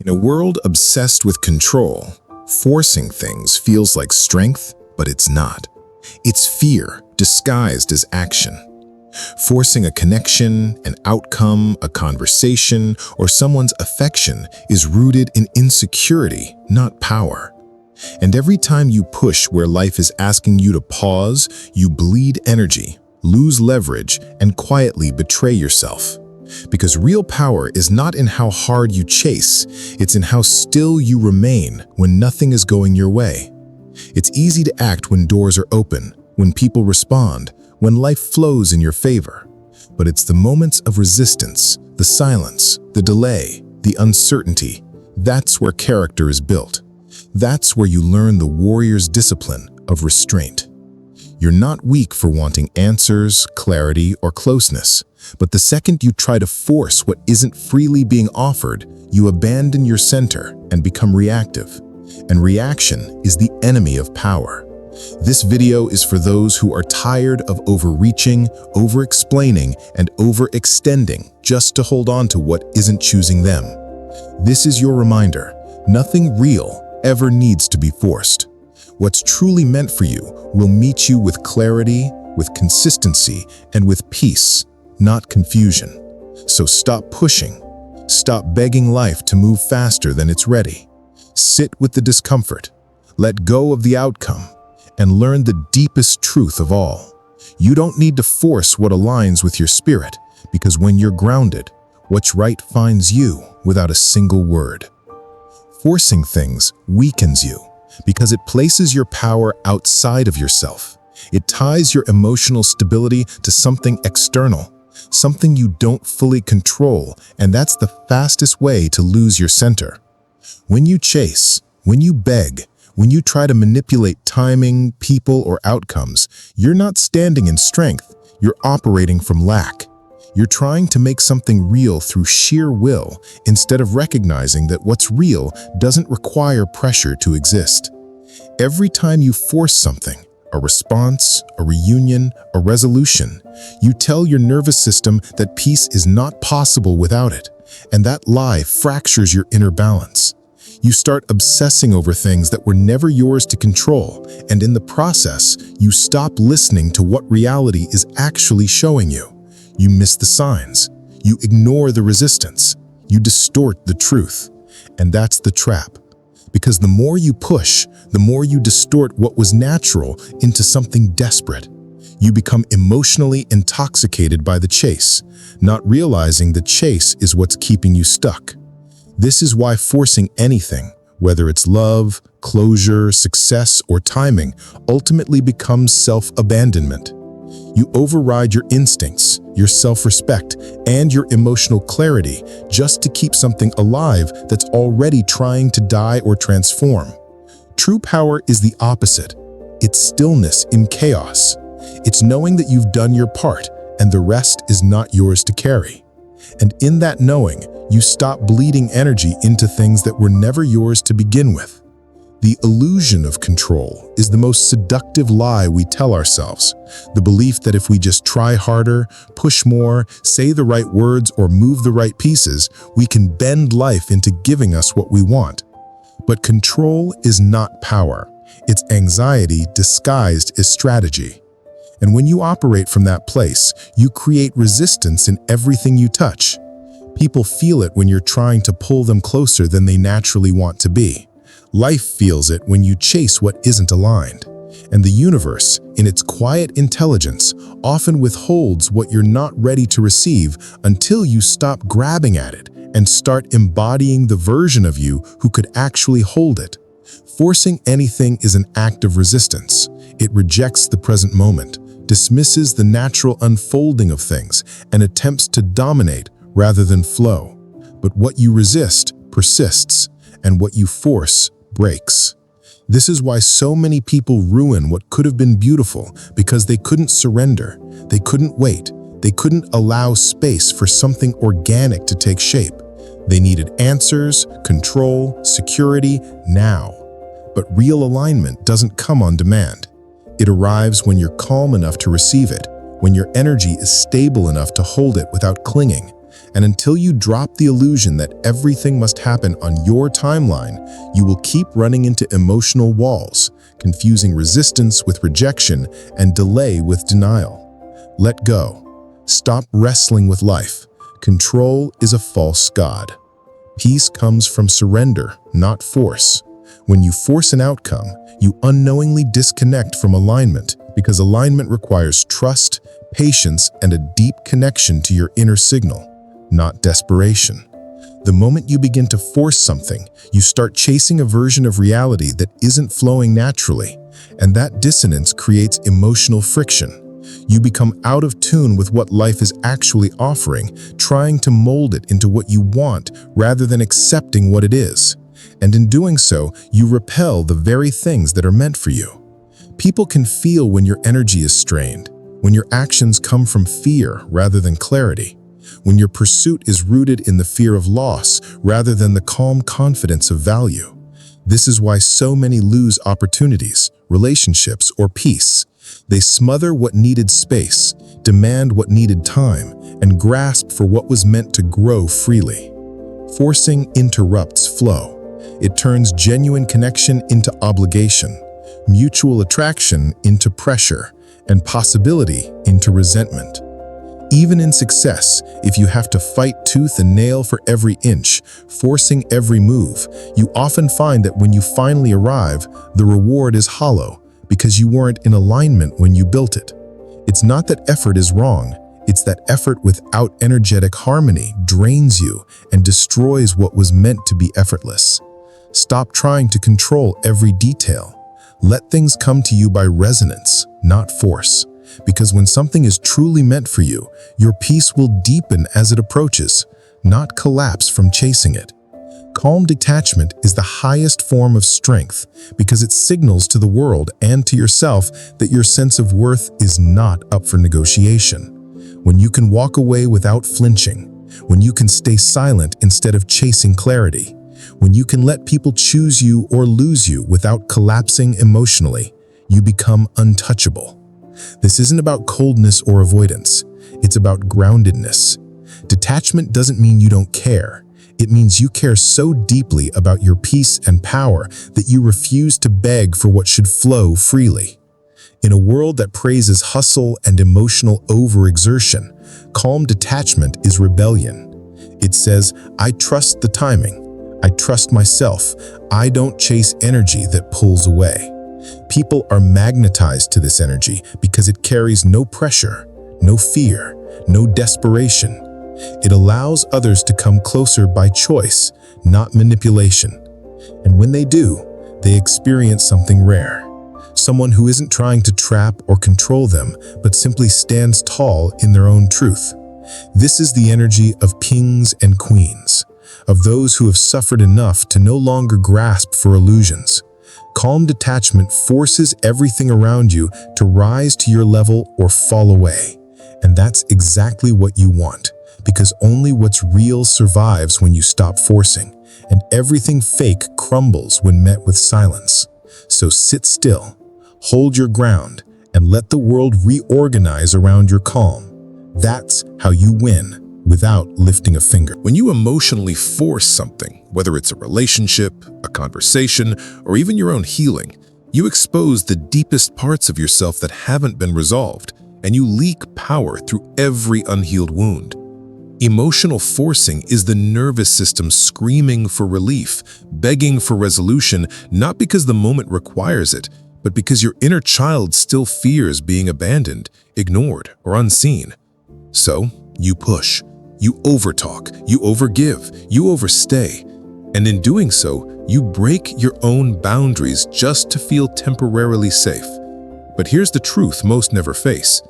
In a world obsessed with control, forcing things feels like strength, but it's not. It's fear disguised as action. Forcing a connection, an outcome, a conversation, or someone's affection is rooted in insecurity, not power. And every time you push where life is asking you to pause, you bleed energy, lose leverage, and quietly betray yourself. Because real power is not in how hard you chase, it's in how still you remain when nothing is going your way. It's easy to act when doors are open, when people respond, when life flows in your favor. But it's the moments of resistance, the silence, the delay, the uncertainty, that's where character is built. That's where you learn the warrior's discipline of restraint. You're not weak for wanting answers, clarity, or closeness. But the second you try to force what isn't freely being offered, you abandon your center and become reactive. And reaction is the enemy of power. This video is for those who are tired of overreaching, over-explaining, and overextending just to hold on to what isn't choosing them. This is your reminder: nothing real ever needs to be forced. What's truly meant for you will meet you with clarity, with consistency, and with peace, not confusion. So stop pushing. Stop begging life to move faster than it's ready. Sit with the discomfort. Let go of the outcome and learn the deepest truth of all. You don't need to force what aligns with your spirit, because when you're grounded, what's right finds you without a single word. Forcing things weakens you because it places your power outside of yourself. It ties your emotional stability to something external, something you don't fully control, and that's the fastest way to lose your center. When you chase, when you beg, when you try to manipulate timing, people, or outcomes, you're not standing in strength, you're operating from lack. You're trying to make something real through sheer will instead of recognizing that what's real doesn't require pressure to exist. Every time you force something, a response, a reunion, a resolution, you tell your nervous system that peace is not possible without it, and that lie fractures your inner balance. You start obsessing over things that were never yours to control, and in the process, you stop listening to what reality is actually showing you. You miss the signs, you ignore the resistance, you distort the truth. And that's the trap. Because the more you push, the more you distort what was natural into something desperate. You become emotionally intoxicated by the chase, not realizing the chase is what's keeping you stuck. This is why forcing anything, whether it's love, closure, success, or timing, ultimately becomes self-abandonment. You override your instincts, your self-respect, and your emotional clarity just to keep something alive that's already trying to die or transform. True power is the opposite. It's stillness in chaos. It's knowing that you've done your part and the rest is not yours to carry. And in that knowing, you stop bleeding energy into things that were never yours to begin with. The illusion of control is the most seductive lie we tell ourselves. The belief that if we just try harder, push more, say the right words, or move the right pieces, we can bend life into giving us what we want. But control is not power. It's anxiety disguised as strategy. And when you operate from that place, you create resistance in everything you touch. People feel it when you're trying to pull them closer than they naturally want to be. Life feels it when you chase what isn't aligned. And the universe, in its quiet intelligence, often withholds what you're not ready to receive until you stop grabbing at it and start embodying the version of you who could actually hold it. Forcing anything is an act of resistance. It rejects the present moment, dismisses the natural unfolding of things, and attempts to dominate rather than flow. But what you resist persists, and what you force breaks. This is why so many people ruin what could have been beautiful, because they couldn't surrender, they couldn't wait, they couldn't allow space for something organic to take shape. They needed answers, control, security, now. But real alignment doesn't come on demand. It arrives when you're calm enough to receive it, when your energy is stable enough to hold it without clinging, And until you drop the illusion that everything must happen on your timeline, you will keep running into emotional walls, confusing resistance with rejection and delay with denial. Let go. Stop wrestling with life. Control is a false god. Peace comes from surrender, not force. When you force an outcome, you unknowingly disconnect from alignment, because alignment requires trust, patience, and a deep connection to your inner signal, not desperation. The moment you begin to force something, you start chasing a version of reality that isn't flowing naturally, and that dissonance creates emotional friction. You become out of tune with what life is actually offering, trying to mold it into what you want rather than accepting what it is. And in doing so, you repel the very things that are meant for you. People can feel when your energy is strained, when your actions come from fear rather than clarity, when your pursuit is rooted in the fear of loss rather than the calm confidence of value. This is why so many lose opportunities, relationships, or peace. They smother what needed space, demand what needed time, and grasp for what was meant to grow freely. Forcing interrupts flow. It turns genuine connection into obligation, mutual attraction into pressure, and possibility into resentment. Even in success, if you have to fight tooth and nail for every inch, forcing every move, you often find that when you finally arrive, the reward is hollow because you weren't in alignment when you built it. It's not that effort is wrong, it's that effort without energetic harmony drains you and destroys what was meant to be effortless. Stop trying to control every detail. Let things come to you by resonance, not force. Because when something is truly meant for you, your peace will deepen as it approaches, not collapse from chasing it. Calm detachment is the highest form of strength because it signals to the world and to yourself that your sense of worth is not up for negotiation. When you can walk away without flinching, when you can stay silent instead of chasing clarity, when you can let people choose you or lose you without collapsing emotionally, you become untouchable. This isn't about coldness or avoidance. It's about groundedness. Detachment doesn't mean you don't care. It means you care so deeply about your peace and power that you refuse to beg for what should flow freely. In a world that praises hustle and emotional overexertion, calm detachment is rebellion. It says, I trust the timing. I trust myself. I don't chase energy that pulls away. People are magnetized to this energy because it carries no pressure, no fear, no desperation. It allows others to come closer by choice, not manipulation. And when they do, they experience something rare. Someone who isn't trying to trap or control them, but simply stands tall in their own truth. This is the energy of kings and queens, of those who have suffered enough to no longer grasp for illusions. Calm detachment forces everything around you to rise to your level or fall away. And that's exactly what you want, because only what's real survives when you stop forcing, and everything fake crumbles when met with silence. So sit still, hold your ground, and let the world reorganize around your calm. That's how you win without lifting a finger. When you emotionally force something, whether it's a relationship, a conversation, or even your own healing, you expose the deepest parts of yourself that haven't been resolved, and you leak power through every unhealed wound. Emotional forcing is the nervous system screaming for relief, begging for resolution, not because the moment requires it, but because your inner child still fears being abandoned, ignored, or unseen. So, you push. You overtalk, you overgive, you overstay, and in doing so, you break your own boundaries just to feel temporarily safe. But here's the truth most never face.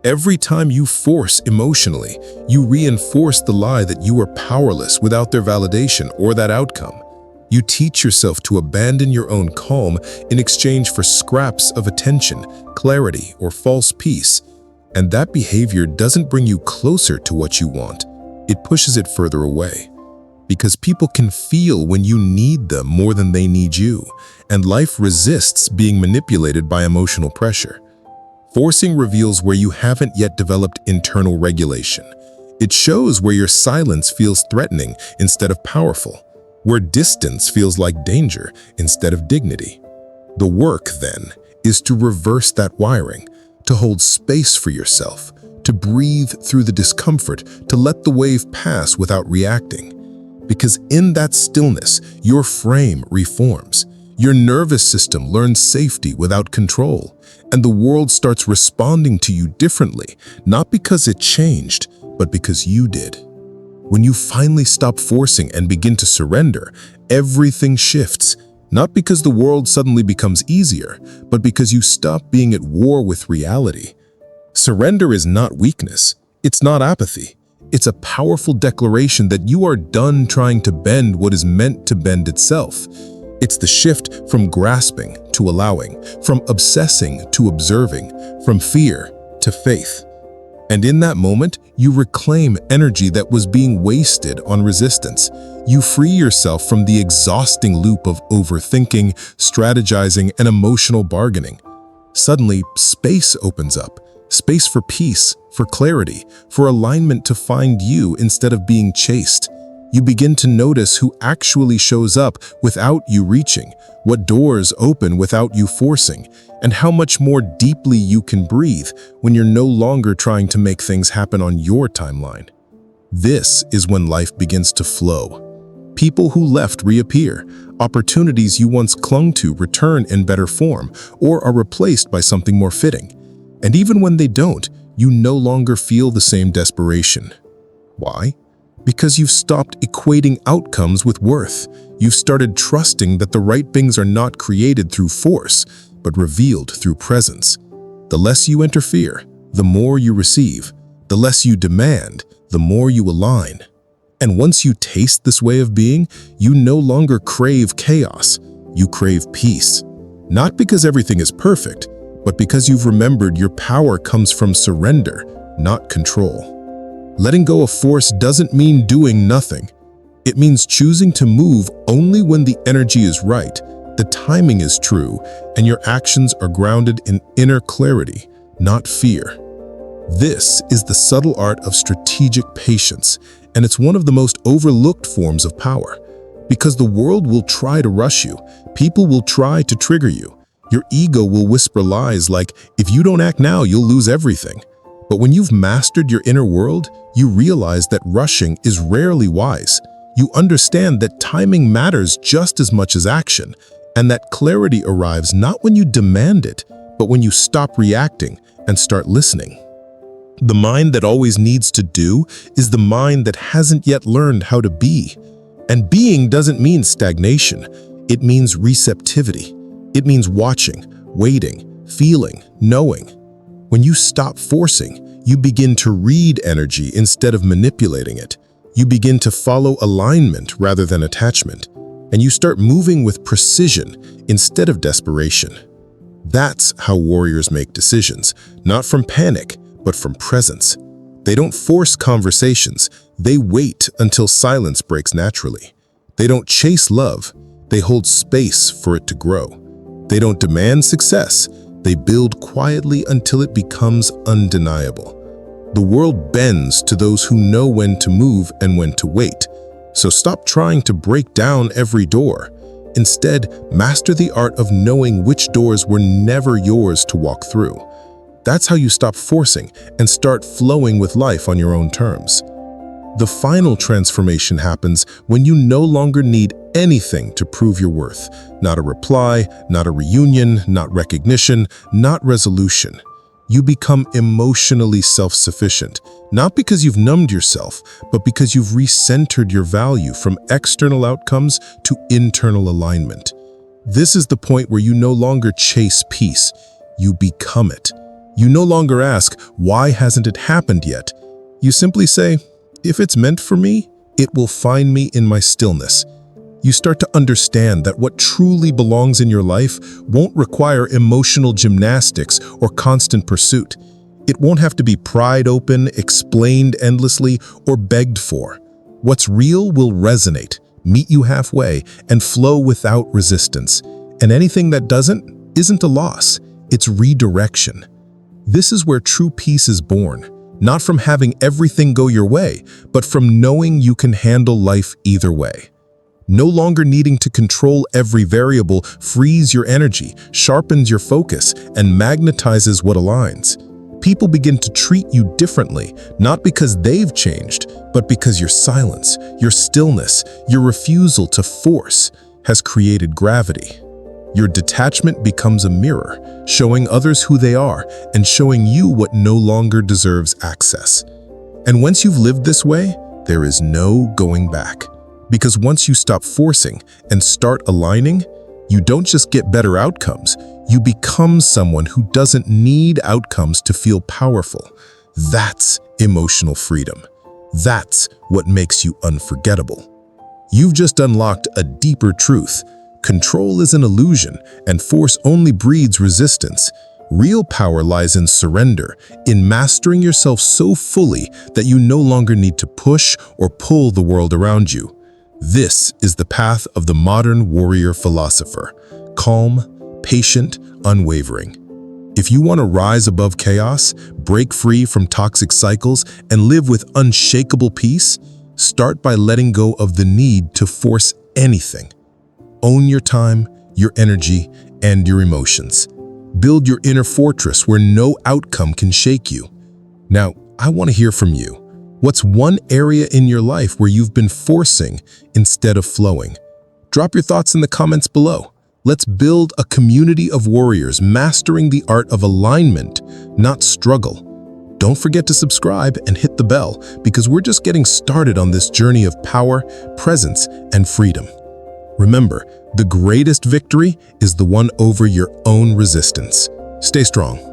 Every time you force emotionally, you reinforce the lie that you are powerless without their validation or that outcome. You teach yourself to abandon your own calm in exchange for scraps of attention, clarity, or false peace. And that behavior doesn't bring you closer to what you want. It pushes it further away. Because people can feel when you need them more than they need you, and life resists being manipulated by emotional pressure. Forcing reveals where you haven't yet developed internal regulation. It shows where your silence feels threatening instead of powerful, where distance feels like danger instead of dignity. The work, then, is to reverse that wiring, to hold space for yourself, to breathe through the discomfort, to let the wave pass without reacting. Because in that stillness, your frame reforms. Your nervous system learns safety without control, and the world starts responding to you differently, not because it changed, but because you did. When you finally stop forcing and begin to surrender, everything shifts, not because the world suddenly becomes easier, but because you stop being at war with reality. Surrender is not weakness. It's not apathy. It's a powerful declaration that you are done trying to bend what is meant to bend itself. It's the shift from grasping to allowing, from obsessing to observing, from fear to faith. And in that moment, you reclaim energy that was being wasted on resistance. You free yourself from the exhausting loop of overthinking, strategizing, and emotional bargaining. Suddenly, space opens up. Space for peace, for clarity, for alignment to find you instead of being chased. You begin to notice who actually shows up without you reaching, what doors open without you forcing, and how much more deeply you can breathe when you're no longer trying to make things happen on your timeline. This is when life begins to flow. People who left reappear. Opportunities you once clung to return in better form or are replaced by something more fitting. And even when they don't, you no longer feel the same desperation. Why? Because you've stopped equating outcomes with worth. You've started trusting that the right things are not created through force, but revealed through presence. The less you interfere, the more you receive. The less you demand, the more you align. And once you taste this way of being, you no longer crave chaos. You crave peace. Not because everything is perfect, but because you've remembered your power comes from surrender, not control. Letting go of force doesn't mean doing nothing. It means choosing to move only when the energy is right, the timing is true, and your actions are grounded in inner clarity, not fear. This is the subtle art of strategic patience, and it's one of the most overlooked forms of power. Because the world will try to rush you, people will try to trigger you. Your ego will whisper lies like, if you don't act now, you'll lose everything. But when you've mastered your inner world, you realize that rushing is rarely wise. You understand that timing matters just as much as action, and that clarity arrives not when you demand it, but when you stop reacting and start listening. The mind that always needs to do is the mind that hasn't yet learned how to be. And being doesn't mean stagnation. It means receptivity. It means watching, waiting, feeling, knowing. When you stop forcing, you begin to read energy instead of manipulating it. You begin to follow alignment rather than attachment. And you start moving with precision instead of desperation. That's how warriors make decisions, not from panic, but from presence. They don't force conversations. They wait until silence breaks naturally. They don't chase love. They hold space for it to grow. They don't demand success. They build quietly until it becomes undeniable. The world bends to those who know when to move and when to wait. So stop trying to break down every door. Instead, master the art of knowing which doors were never yours to walk through. That's how you stop forcing and start flowing with life on your own terms. The final transformation happens when you no longer need anything to prove your worth. Not a reply, not a reunion, not recognition, not resolution. You become emotionally self-sufficient, not because you've numbed yourself, but because you've recentered your value from external outcomes to internal alignment. This is the point where you no longer chase peace, you become it. You no longer ask, why hasn't it happened yet? You simply say, if it's meant for me, it will find me in my stillness. You start to understand that what truly belongs in your life won't require emotional gymnastics or constant pursuit. It won't have to be pried open, explained endlessly, or begged for. What's real will resonate, meet you halfway, and flow without resistance. And anything that doesn't isn't a loss, it's redirection. This is where true peace is born, not from having everything go your way, but from knowing you can handle life either way. No longer needing to control every variable frees your energy, sharpens your focus, and magnetizes what aligns. People begin to treat you differently, not because they've changed, but because your silence, your stillness, your refusal to force has created gravity. Your detachment becomes a mirror, showing others who they are and showing you what no longer deserves access. And once you've lived this way, there is no going back. Because once you stop forcing and start aligning, you don't just get better outcomes, you become someone who doesn't need outcomes to feel powerful. That's emotional freedom. That's what makes you unforgettable. You've just unlocked a deeper truth. Control is an illusion, and force only breeds resistance. Real power lies in surrender, in mastering yourself so fully that you no longer need to push or pull the world around you. This is the path of the modern warrior philosopher, calm, patient, unwavering. If you want to rise above chaos, break free from toxic cycles, and live with unshakable peace, start by letting go of the need to force anything. Own your time, your energy, and your emotions. Build your inner fortress where no outcome can shake you. Now, I want to hear from you. What's one area in your life where you've been forcing instead of flowing? Drop your thoughts in the comments below. Let's build a community of warriors mastering the art of alignment, not struggle. Don't forget to subscribe and hit the bell because we're just getting started on this journey of power, presence, and freedom. Remember, the greatest victory is the one over your own resistance. Stay strong.